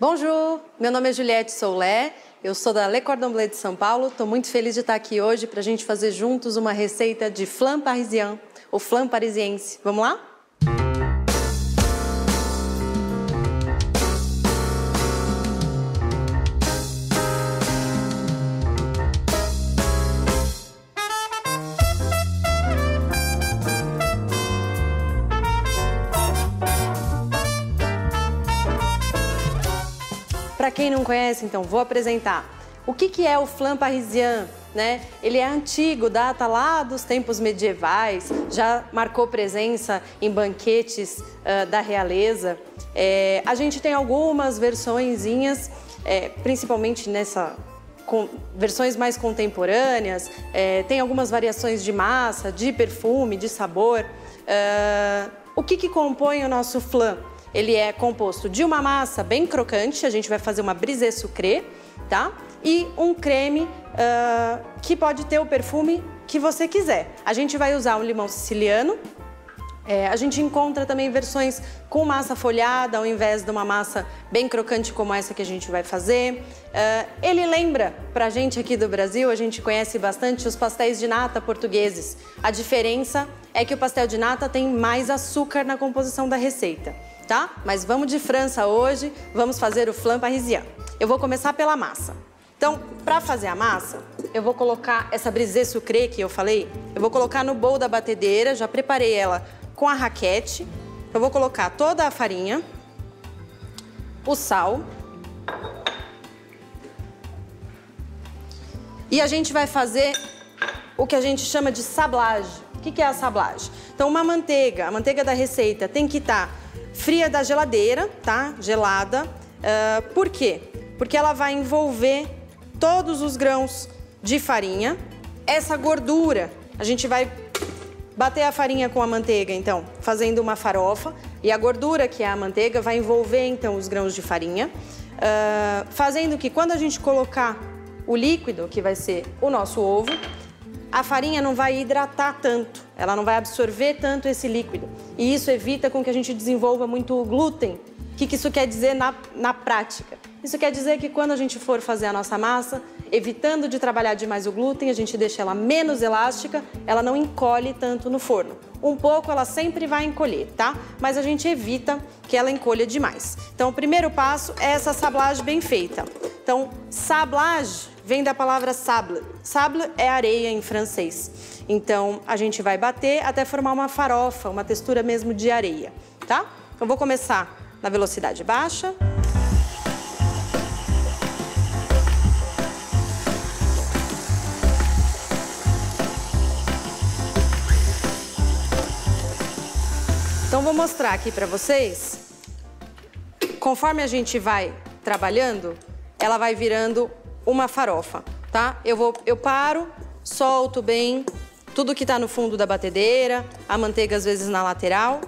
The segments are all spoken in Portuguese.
Bonjour, meu nome é Juliette Soulé, eu sou da Le Cordon Bleu de São Paulo. Estou muito feliz de estar aqui hoje para a gente fazer juntos uma receita de flan parisien, ou flan parisiense. Vamos lá? Para quem não conhece, então, vou apresentar. O que é o flan parisien, né? Ele é antigo, data lá dos tempos medievais, já marcou presença em banquetes da realeza. A gente tem algumas versõezinhas, principalmente versões mais contemporâneas, tem algumas variações de massa, de perfume, de sabor. O que compõe o nosso flan? Ele é composto de uma massa bem crocante, a gente vai fazer uma brisée sucrée, tá? E um creme que pode ter o perfume que você quiser. A gente vai usar um limão siciliano. A gente encontra também versões com massa folhada, ao invés de uma massa bem crocante como essa que a gente vai fazer. Ele lembra, pra gente aqui do Brasil, a gente conhece bastante os pastéis de nata portugueses. A diferença é que o pastel de nata tem mais açúcar na composição da receita, tá? Mas vamos de França hoje, vamos fazer o flan parisien. Eu vou começar pela massa. Então, para fazer a massa, eu vou colocar essa brisée sucrée que eu falei, eu vou colocar no bowl da batedeira, já preparei ela com a raquete. Eu vou colocar toda a farinha, o sal. E a gente vai fazer o que a gente chama de sablage. O que é a sablage? Então, a manteiga da receita tem que estar fria da geladeira, tá? Gelada. Por quê? Porque ela vai envolver todos os grãos de farinha. Essa gordura, a gente vai bater a farinha com a manteiga, então, fazendo uma farofa. E a gordura, que é a manteiga, vai envolver, então, os grãos de farinha. Fazendo que, quando a gente colocar o líquido, que vai ser o nosso ovo, a farinha não vai hidratar tanto, ela não vai absorver tanto esse líquido. E isso evita com que a gente desenvolva muito glúten. O que isso quer dizer na prática? Isso quer dizer que quando a gente for fazer a nossa massa, evitando de trabalhar demais o glúten, a gente deixa ela menos elástica, ela não encolhe tanto no forno. Um pouco ela sempre vai encolher, tá? Mas a gente evita que ela encolha demais. Então o primeiro passo é essa sablage bem feita. Então, sablage vem da palavra sable. Sable é areia em francês. Então, a gente vai bater até formar uma farofa, uma textura mesmo de areia, tá? Eu vou começar na velocidade baixa. Então, vou mostrar aqui para vocês. Conforme a gente vai trabalhando, ela vai virando uma farofa, tá? Eu paro, solto bem tudo que tá no fundo da batedeira, a manteiga às vezes na lateral,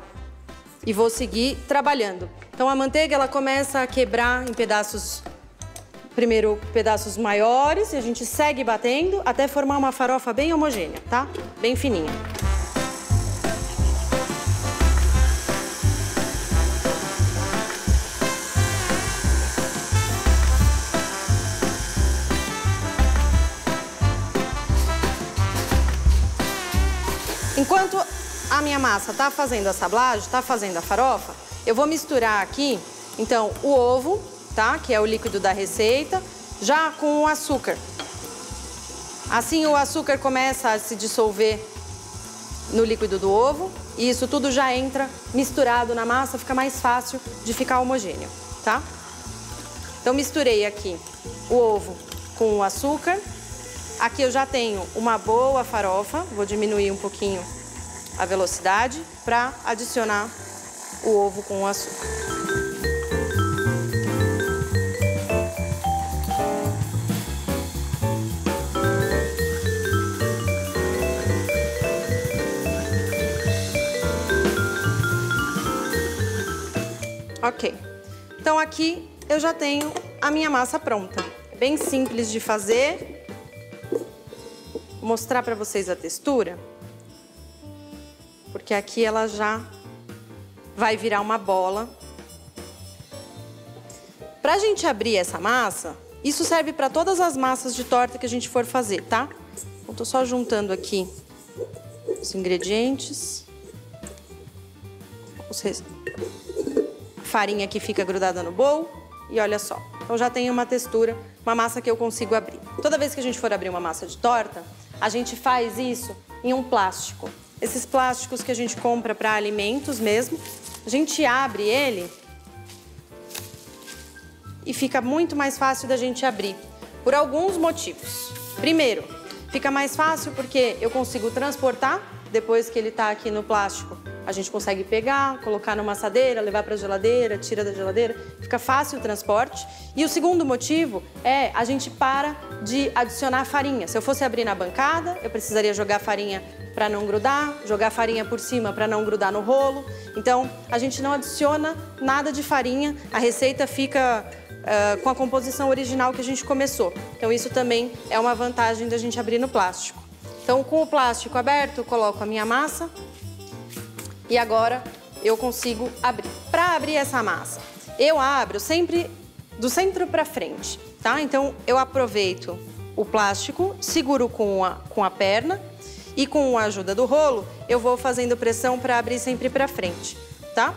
e vou seguir trabalhando. Então a manteiga ela começa a quebrar em pedaços, primeiro pedaços maiores, e a gente segue batendo até formar uma farofa bem homogênea, tá? Bem fininha. Enquanto a minha massa tá fazendo a sablage, tá fazendo a farofa, eu vou misturar aqui, então, o ovo, tá? Que é o líquido da receita, já com o açúcar. Assim o açúcar começa a se dissolver no líquido do ovo e isso tudo já entra misturado na massa, fica mais fácil de ficar homogêneo, tá? Então, misturei aqui o ovo com o açúcar. Aqui eu já tenho uma boa farofa, vou diminuir um pouquinho a velocidade para adicionar o ovo com o açúcar. Ok, então aqui eu já tenho a minha massa pronta. É bem simples de fazer. Vou mostrar para vocês a textura, porque aqui ela já vai virar uma bola. Pra gente abrir essa massa, isso serve para todas as massas de torta que a gente for fazer, tá? Então, tô só juntando aqui os ingredientes. Farinha que fica grudada no bowl. E olha só, então já tem uma textura, uma massa que eu consigo abrir. Toda vez que a gente for abrir uma massa de torta, a gente faz isso em um plástico. Esses plásticos que a gente compra para alimentos mesmo, a gente abre ele e fica muito mais fácil da gente abrir, por alguns motivos. Primeiro, fica mais fácil porque eu consigo transportar, depois que ele está aqui no plástico, a gente consegue pegar, colocar numa assadeira, levar para a geladeira, tira da geladeira, fica fácil o transporte. E o segundo motivo é a gente para de adicionar farinha. Se eu fosse abrir na bancada, eu precisaria jogar farinha para não grudar, jogar farinha por cima para não grudar no rolo. Então, a gente não adiciona nada de farinha, a receita fica com a composição original que a gente começou. Então, isso também é uma vantagem da gente abrir no plástico. Então, com o plástico aberto, eu coloco a minha massa. E agora eu consigo abrir. Para abrir essa massa, eu abro sempre do centro para frente, tá? Então eu aproveito o plástico, seguro com a perna e com a ajuda do rolo eu vou fazendo pressão para abrir sempre para frente, tá?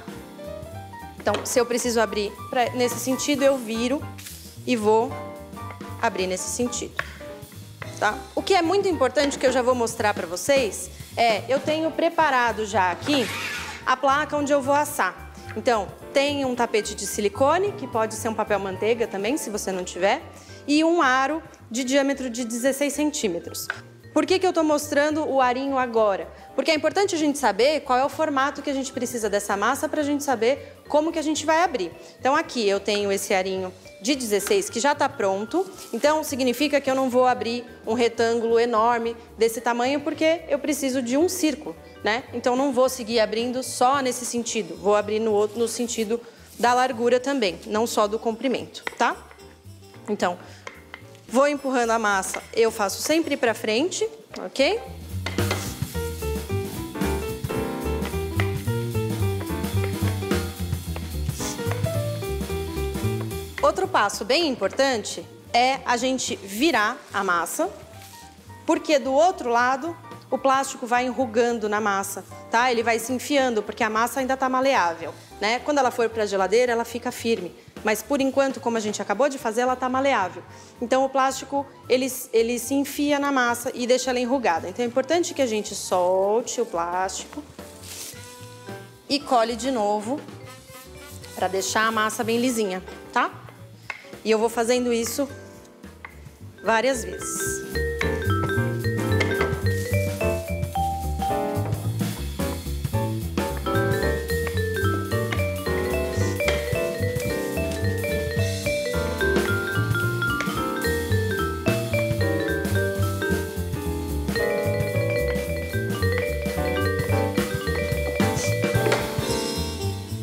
Então se eu preciso abrir nesse sentido, eu viro e vou abrir nesse sentido, tá? O que é muito importante, que eu já vou mostrar para vocês, eu tenho preparado já aqui a placa onde eu vou assar. Então, tem um tapete de silicone, que pode ser um papel manteiga também, se você não tiver, e um aro de diâmetro de 16 centímetros. Por que eu estou mostrando o arinho agora? Porque é importante a gente saber qual é o formato que a gente precisa dessa massa para a gente saber como que a gente vai abrir. Então, aqui eu tenho esse arinho de 16 que já está pronto, então significa que eu não vou abrir um retângulo enorme desse tamanho porque eu preciso de um círculo, né? Então não vou seguir abrindo só nesse sentido, vou abrir no sentido da largura também, não só do comprimento, tá? Então, vou empurrando a massa, eu faço sempre para frente, ok? Outro passo bem importante é a gente virar a massa, porque do outro lado o plástico vai enrugando na massa, tá? Ele vai se enfiando, porque a massa ainda está maleável, né? Quando ela for para a geladeira, ela fica firme, mas por enquanto, como a gente acabou de fazer, ela está maleável. Então o plástico, ele se enfia na massa e deixa ela enrugada. Então é importante que a gente solte o plástico e cole de novo para deixar a massa bem lisinha, tá? E eu vou fazendo isso várias vezes.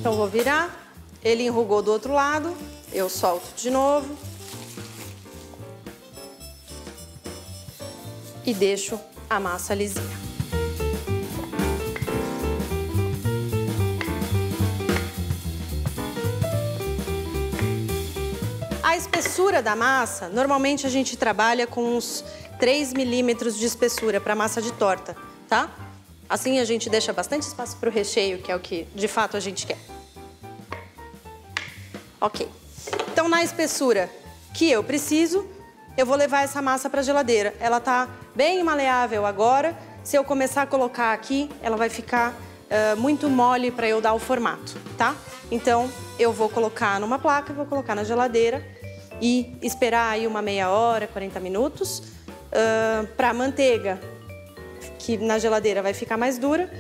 Então, vou virar. Ele enrugou do outro lado. Eu solto de novo e deixo a massa lisinha. A espessura da massa, normalmente a gente trabalha com uns 3 milímetros de espessura para massa de torta, tá? Assim a gente deixa bastante espaço para o recheio, que é o que de fato a gente quer. Ok. Então, na espessura que eu preciso, eu vou levar essa massa para a geladeira. Ela está bem maleável agora. Se eu começar a colocar aqui, ela vai ficar muito mole para eu dar o formato, tá? Então, eu vou colocar numa placa, vou colocar na geladeira e esperar aí uma meia hora, 40 minutos. Para a manteiga, que na geladeira vai ficar mais dura.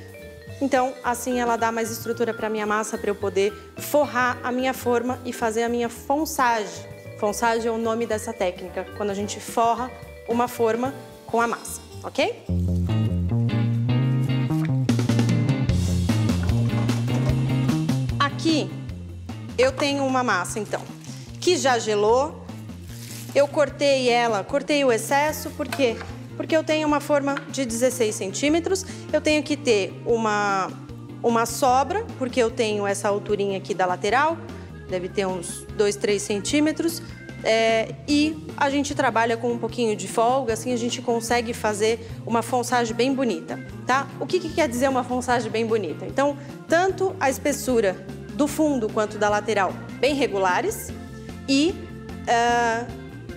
Então, assim ela dá mais estrutura para a minha massa, para eu poder forrar a minha forma e fazer a minha fonçagem. Fonçagem é o nome dessa técnica, quando a gente forra uma forma com a massa, ok? Aqui eu tenho uma massa, então, que já gelou. Eu cortei ela, cortei o excesso, por quê? Porque eu tenho uma forma de 16 centímetros, eu tenho que ter uma sobra, porque eu tenho essa alturinha aqui da lateral, deve ter uns 2, 3 centímetros. E a gente trabalha com um pouquinho de folga, assim a gente consegue fazer uma fonsagem bem bonita, tá? O que quer dizer uma fonsagem bem bonita? Então, tanto a espessura do fundo quanto da lateral bem regulares e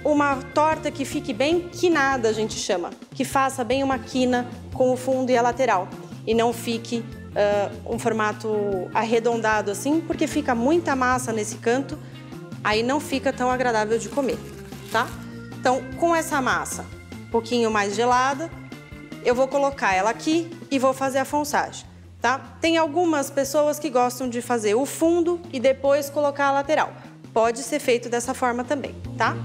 uma torta que fique bem quinada, a gente chama, que faça bem uma quina com o fundo e a lateral e não fique um formato arredondado assim, porque fica muita massa nesse canto, aí não fica tão agradável de comer, tá? Então, com essa massa um pouquinho mais gelada, eu vou colocar ela aqui e vou fazer a fonsagem, tá? Tem algumas pessoas que gostam de fazer o fundo e depois colocar a lateral. Pode ser feito dessa forma também, tá?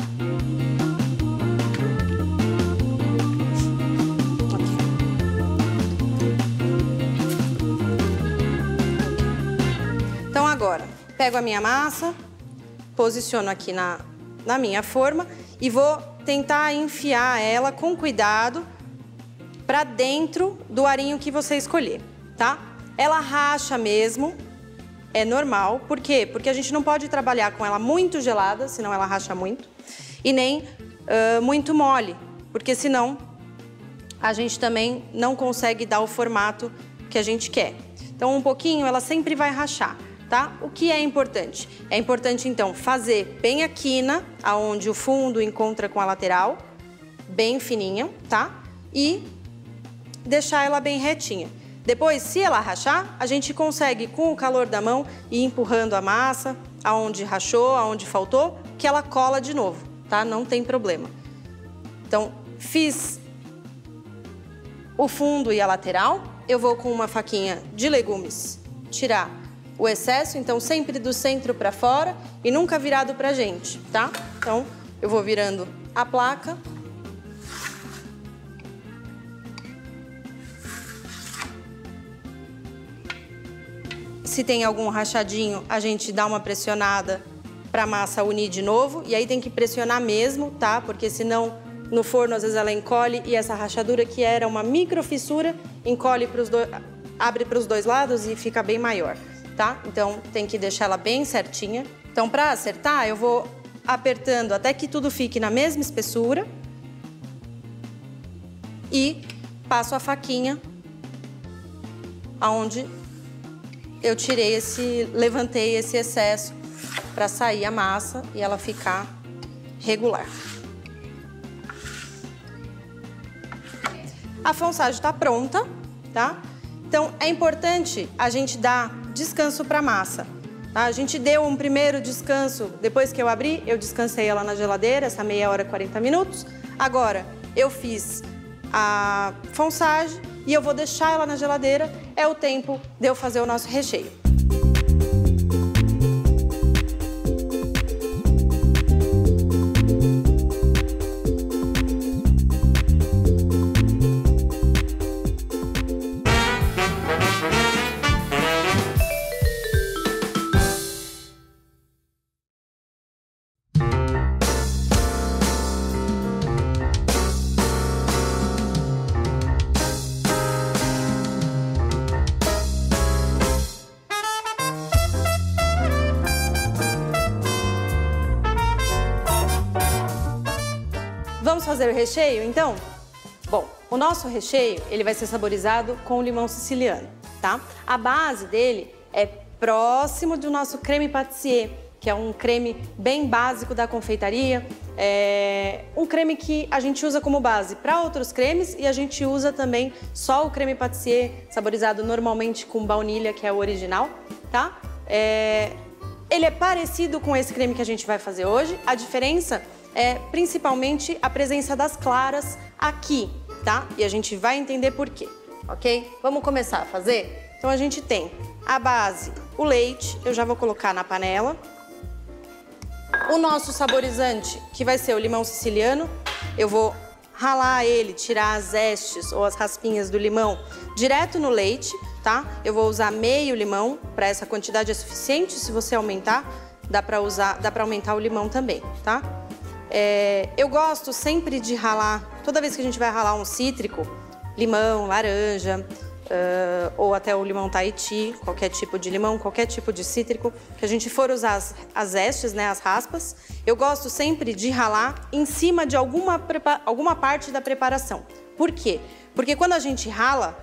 Então agora, pego a minha massa, posiciono aqui na minha forma e vou tentar enfiar ela com cuidado para dentro do arinho que você escolher, tá? Ela racha mesmo, é normal. Por quê? Porque a gente não pode trabalhar com ela muito gelada, senão ela racha muito, e nem muito mole, porque senão a gente também não consegue dar o formato que a gente quer. Então, um pouquinho ela sempre vai rachar. Tá? O que é importante? É importante, então, fazer bem a quina, aonde o fundo encontra com a lateral, bem fininha, tá? E deixar ela bem retinha. Depois, se ela rachar, a gente consegue, com o calor da mão, ir empurrando a massa, aonde rachou, aonde faltou, que ela cola de novo, tá? Não tem problema. Então, fiz o fundo e a lateral, eu vou com uma faquinha de legumes tirar o excesso, então sempre do centro para fora e nunca virado pra gente, tá? Então, eu vou virando a placa. Se tem algum rachadinho, a gente dá uma pressionada pra massa unir de novo. E aí tem que pressionar mesmo, tá? Porque senão no forno às vezes ela encolhe e essa rachadura que era uma micro fissura encolhe abre para os dois lados e fica bem maior. Tá? Então, tem que deixar ela bem certinha. Então, para acertar, eu vou apertando até que tudo fique na mesma espessura e passo a faquinha aonde eu levantei esse excesso para sair a massa e ela ficar regular. A fonsagem está pronta, tá? Então, é importante a gente dar descanso para a massa. Tá? A gente deu um primeiro descanso, depois que eu abri, eu descansei ela na geladeira, essa meia hora, 40 minutos. Agora, eu fiz a fonsagem e eu vou deixar ela na geladeira, é o tempo de eu fazer o nosso recheio. Vamos fazer o recheio, então? Bom, o nosso recheio, ele vai ser saborizado com limão siciliano, tá? A base dele é próximo do nosso creme pâtissier, que é um creme bem básico da confeitaria. É um creme que a gente usa como base para outros cremes e a gente usa também só o creme pâtissier, saborizado normalmente com baunilha, que é o original, tá? Ele é parecido com esse creme que a gente vai fazer hoje. A diferença é principalmente a presença das claras aqui, tá? E a gente vai entender por quê, ok? Vamos começar a fazer? Então a gente tem a base, o leite, eu já vou colocar na panela. O nosso saborizante, que vai ser o limão siciliano, eu vou ralar ele, tirar as zestes ou as raspinhas do limão direto no leite, tá? Eu vou usar meio limão, para essa quantidade é suficiente. Se você aumentar, dá para aumentar o limão também, tá? Eu gosto sempre de ralar, toda vez que a gente vai ralar um cítrico, limão, laranja, ou até o limão Tahiti, qualquer tipo de limão, qualquer tipo de cítrico, que a gente for usar as zestes, né, as raspas, eu gosto sempre de ralar em cima de alguma parte da preparação. Por quê? Porque quando a gente rala,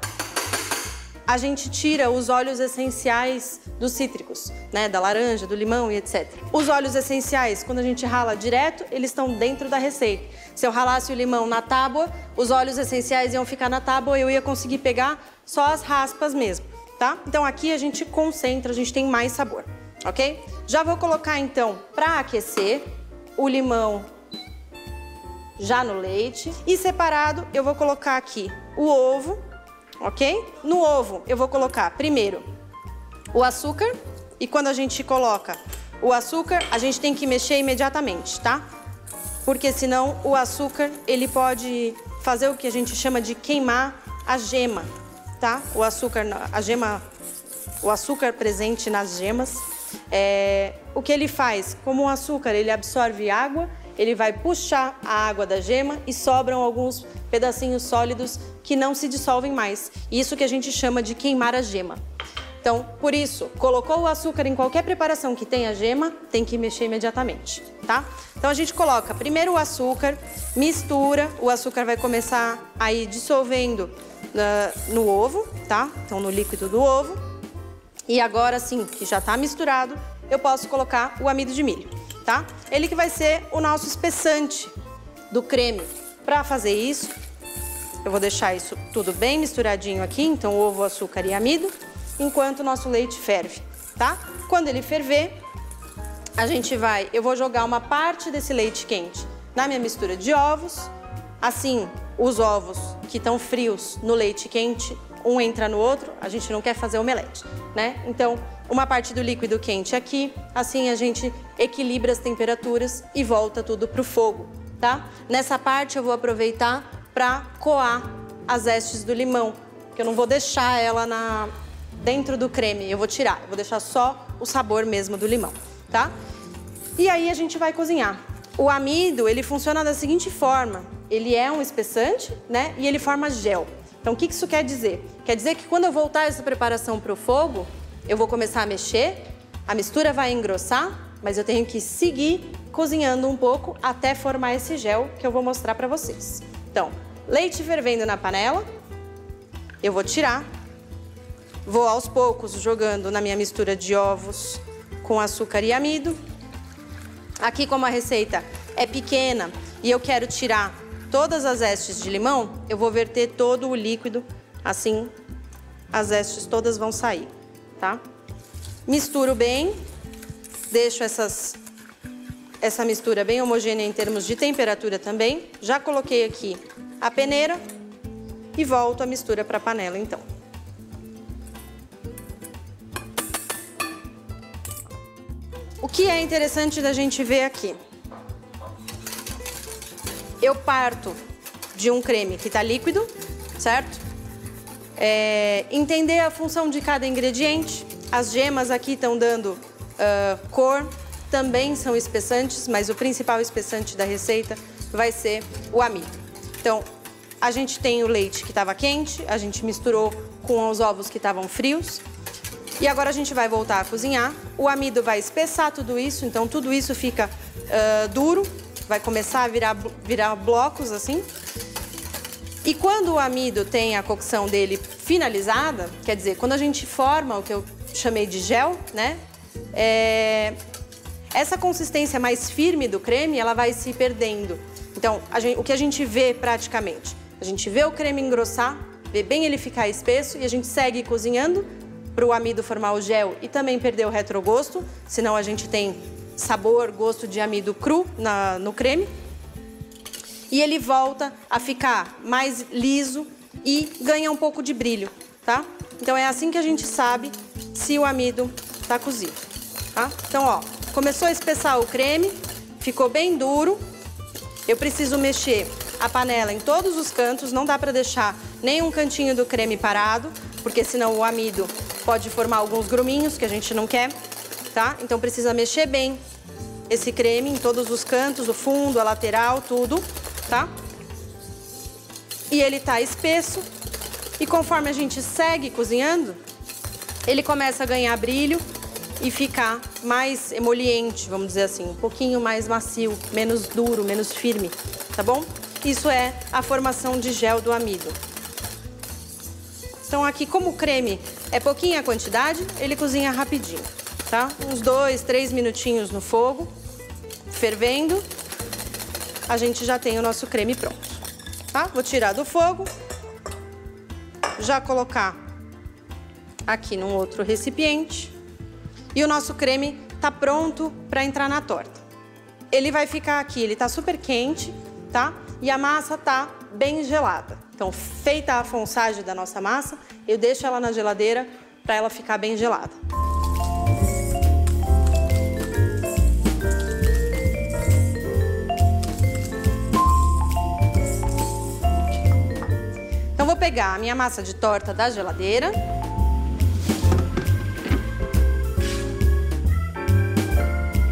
a gente tira os óleos essenciais dos cítricos, né, da laranja, do limão e etc. Os óleos essenciais, quando a gente rala direto, eles estão dentro da receita. Se eu ralasse o limão na tábua, os óleos essenciais iam ficar na tábua e eu ia conseguir pegar só as raspas mesmo, tá? Então aqui a gente concentra, a gente tem mais sabor, ok? Já vou colocar então, para aquecer, o limão já no leite. E separado, eu vou colocar aqui o ovo, ok? No ovo, eu vou colocar primeiro o açúcar. E quando a gente coloca o açúcar, a gente tem que mexer imediatamente, tá? Porque senão o açúcar, ele pode fazer o que a gente chama de queimar a gema, tá? O açúcar presente nas gemas, o que ele faz? Como o açúcar, ele absorve água, ele vai puxar a água da gema e sobram alguns pedacinhos sólidos que não se dissolvem mais. Isso que a gente chama de queimar a gema. Então, por isso, colocou o açúcar em qualquer preparação que tenha gema, tem que mexer imediatamente, tá? Então a gente coloca primeiro o açúcar, mistura, o açúcar vai começar a ir dissolvendo no ovo, tá? Então no líquido do ovo. E agora sim, que já está misturado, eu posso colocar o amido de milho, tá? Ele que vai ser o nosso espessante do creme. Para fazer isso, eu vou deixar isso tudo bem misturadinho aqui, então ovo, açúcar e amido, enquanto o nosso leite ferve, tá? Quando ele ferver, eu vou jogar uma parte desse leite quente na minha mistura de ovos. Assim, os ovos que estão frios no leite quente, um entra no outro, a gente não quer fazer omelete, né? Então, uma parte do líquido quente aqui, assim a gente equilibra as temperaturas e volta tudo pro fogo, tá? Nessa parte eu vou aproveitar para coar as zestes do limão, que eu não vou deixar ela dentro do creme, eu vou tirar, eu vou deixar só o sabor mesmo do limão, tá? E aí a gente vai cozinhar. O amido, ele funciona da seguinte forma, ele é um espessante, né? E ele forma gel. Então, o que isso quer dizer? Quer dizer que quando eu voltar essa preparação para o fogo, eu vou começar a mexer, a mistura vai engrossar, mas eu tenho que seguir cozinhando um pouco até formar esse gel que eu vou mostrar para vocês. Então, leite fervendo na panela, eu vou tirar, vou aos poucos jogando na minha mistura de ovos com açúcar e amido. Aqui, como a receita é pequena e eu quero tirar todas as zestes de limão, eu vou verter todo o líquido, assim as zestes todas vão sair, tá? Misturo bem, deixo essa mistura bem homogênea em termos de temperatura também. Já coloquei aqui a peneira e volto a mistura para a panela, então. O que é interessante da gente ver aqui? Eu parto de um creme que está líquido, certo? Entender a função de cada ingrediente. As gemas aqui estão dando cor, também são espessantes, mas o principal espessante da receita vai ser o amido. Então, a gente tem o leite que estava quente, a gente misturou com os ovos que estavam frios. E agora a gente vai voltar a cozinhar. O amido vai espessar tudo isso, então tudo isso fica duro, vai começar a virar blocos assim. E quando o amido tem a cocção dele finalizada, quer dizer, quando a gente forma o que eu chamei de gel, né? Essa consistência mais firme do creme, ela vai se perdendo. Então, o que a gente vê praticamente? A gente vê o creme engrossar, vê bem ele ficar espesso e a gente segue cozinhando para o amido formar o gel e também perder o retrogosto, senão a gente tem sabor, gosto de amido cru no creme. E ele volta a ficar mais liso e ganha um pouco de brilho, tá? Então é assim que a gente sabe se o amido tá cozido, tá? Então, ó, começou a espessar o creme, ficou bem duro. Eu preciso mexer a panela em todos os cantos, não dá para deixar nenhum cantinho do creme parado, porque senão o amido pode formar alguns gruminhos que a gente não quer, tá? Então precisa mexer bem esse creme em todos os cantos, o fundo, a lateral, tudo, tá? E ele tá espesso. E conforme a gente segue cozinhando, ele começa a ganhar brilho e ficar mais emoliente, vamos dizer assim, um pouquinho mais macio, menos duro, menos firme, tá bom? Isso é a formação de gel do amido. Então aqui, como o creme é pouquinha quantidade, ele cozinha rapidinho, tá? Uns 2, 3 minutinhos no fogo, fervendo, a gente já tem o nosso creme pronto, tá? Vou tirar do fogo, já colocar aqui num outro recipiente e o nosso creme tá pronto para entrar na torta. Ele vai ficar aqui, ele tá super quente, tá? E a massa tá bem gelada. Então, feita a fonsagem da nossa massa, eu deixo ela na geladeira para ela ficar bem gelada. Então, vou pegar a minha massa de torta da geladeira.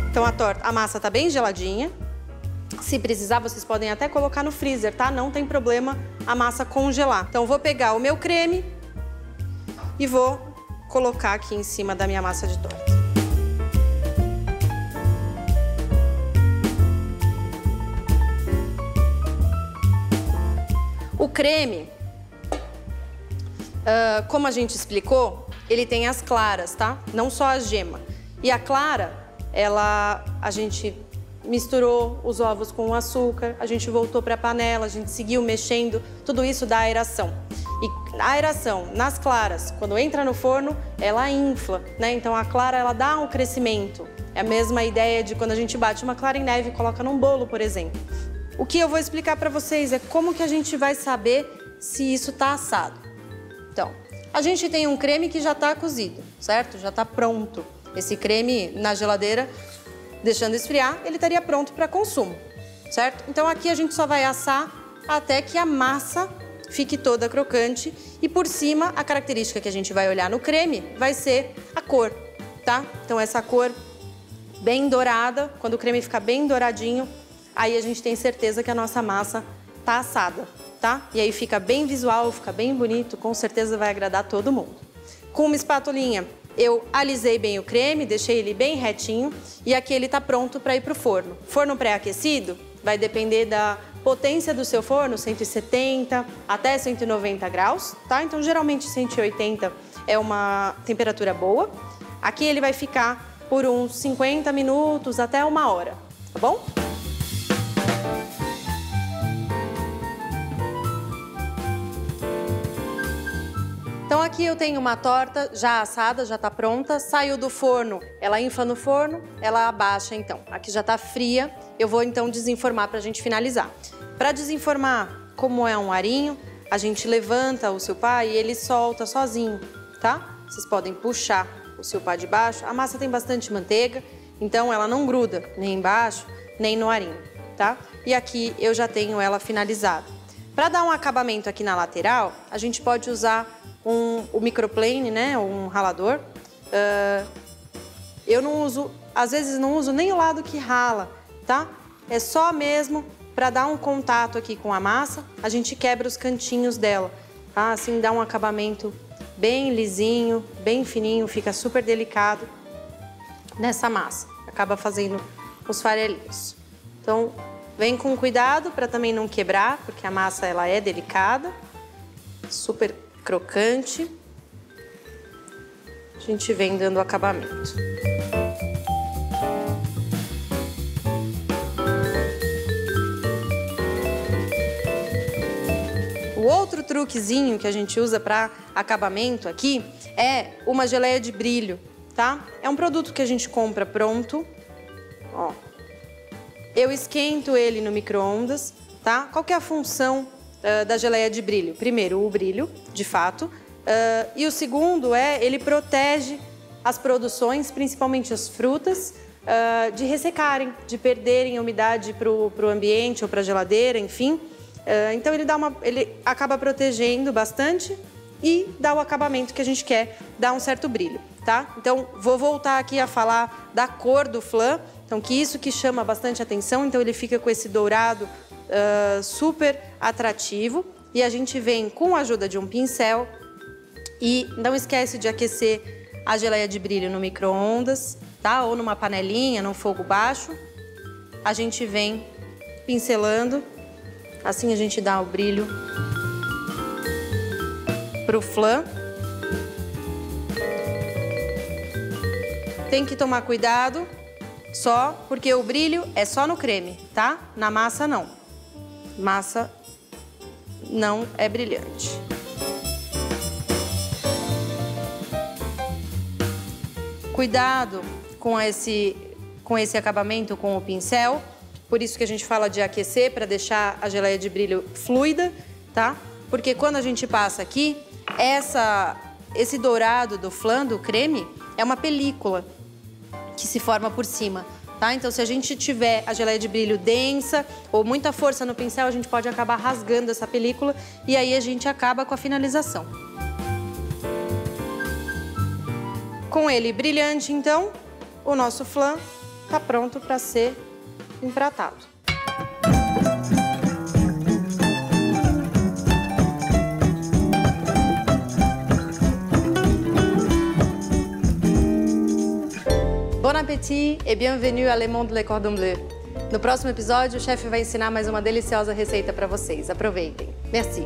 Então, a massa tá bem geladinha. Se precisar, vocês podem até colocar no freezer, tá? Não tem problema a massa congelar. Então, vou pegar o meu creme e vou colocar aqui em cima da minha massa de torta. O creme, como a gente explicou, ele tem as claras, tá? Não só a gema. E a clara, a gente misturou os ovos com o açúcar, a gente voltou para a panela, a gente seguiu mexendo, tudo isso dá aeração. E a aeração nas claras, quando entra no forno, ela infla, né? Então a clara, ela dá um crescimento. É a mesma ideia de quando a gente bate uma clara em neve e coloca num bolo, por exemplo. O que eu vou explicar para vocês é como que a gente vai saber se isso tá assado. Então, a gente tem um creme que já tá cozido, certo? Já tá pronto. Esse creme na geladeira, deixando esfriar, ele estaria pronto para consumo, certo? Então aqui a gente só vai assar até que a massa fique toda crocante e por cima a característica que a gente vai olhar no creme vai ser a cor, tá? Então essa cor bem dourada, quando o creme ficar bem douradinho, aí a gente tem certeza que a nossa massa tá assada, tá? E aí fica bem visual, fica bem bonito, com certeza vai agradar todo mundo. Com uma espatulinha, eu alisei bem o creme, deixei ele bem retinho e aqui ele tá pronto para ir pro forno. Forno pré-aquecido vai depender da potência do seu forno, 170 até 190 graus, tá? Então geralmente 180 é uma temperatura boa. Aqui ele vai ficar por uns 50 minutos até 1 hora, tá bom? Então aqui eu tenho uma torta já assada, já tá pronta, saiu do forno, ela infla no forno, ela abaixa então. Aqui já tá fria, eu vou então desenformar pra gente finalizar. Para desenformar, como é um arinho, a gente levanta o silpá e ele solta sozinho, tá? Vocês podem puxar o silpá de baixo, a massa tem bastante manteiga, então ela não gruda nem embaixo, nem no arinho, tá? E aqui eu já tenho ela finalizada. Para dar um acabamento aqui na lateral, a gente pode usar o microplane, né, um ralador. Eu não uso, às vezes não uso nem o lado que rala, tá? É só mesmo para dar um contato aqui com a massa, a gente quebra os cantinhos dela, tá? Assim dá um acabamento bem lisinho, bem fininho, fica super delicado nessa massa. Acaba fazendo os farelinhos. Então, vem com cuidado para também não quebrar, porque a massa ela é delicada, super crocante. A gente vem dando acabamento. O outro truquezinho que a gente usa para acabamento aqui é uma geleia de brilho, tá? É um produto que a gente compra pronto, ó. Eu esquento ele no micro-ondas, tá? Qual que é a função da geleia de brilho? Primeiro, o brilho, de fato. E o segundo ele protege as produções, principalmente as frutas, de ressecarem, de perderem a umidade para o ambiente ou para a geladeira, enfim. Então ele acaba protegendo bastante e dá o acabamento que a gente quer, dá um certo brilho, tá? Então, vou voltar aqui a falar da cor do flan, então que isso que chama bastante atenção, então ele fica com esse dourado super atrativo. e a gente vem com a ajuda de um pincel e não esquece de aquecer a geleia de brilho no micro-ondas, tá? Ou numa panelinha, num fogo baixo. A gente vem pincelando, assim a gente dá o brilho pro flan. Tem que tomar cuidado, só porque o brilho é só no creme, tá? Na massa não. Massa não é brilhante. Cuidado com esse acabamento com o pincel, por isso que a gente fala de aquecer, para deixar a geleia de brilho fluida, tá? Porque quando a gente passa aqui, esse dourado do flan, do creme, é uma película que se forma por cima, tá? Então, se a gente tiver a geleia de brilho densa ou muita força no pincel, a gente pode acabar rasgando essa película e aí a gente acaba com a finalização. Com ele brilhante, então, o nosso flan tá pronto para ser empratado. Bon appétit et bienvenue à Le Monde Les Cordons Bleus. No próximo episódio, o chefe vai ensinar mais uma deliciosa receita para vocês. Aproveitem. Merci.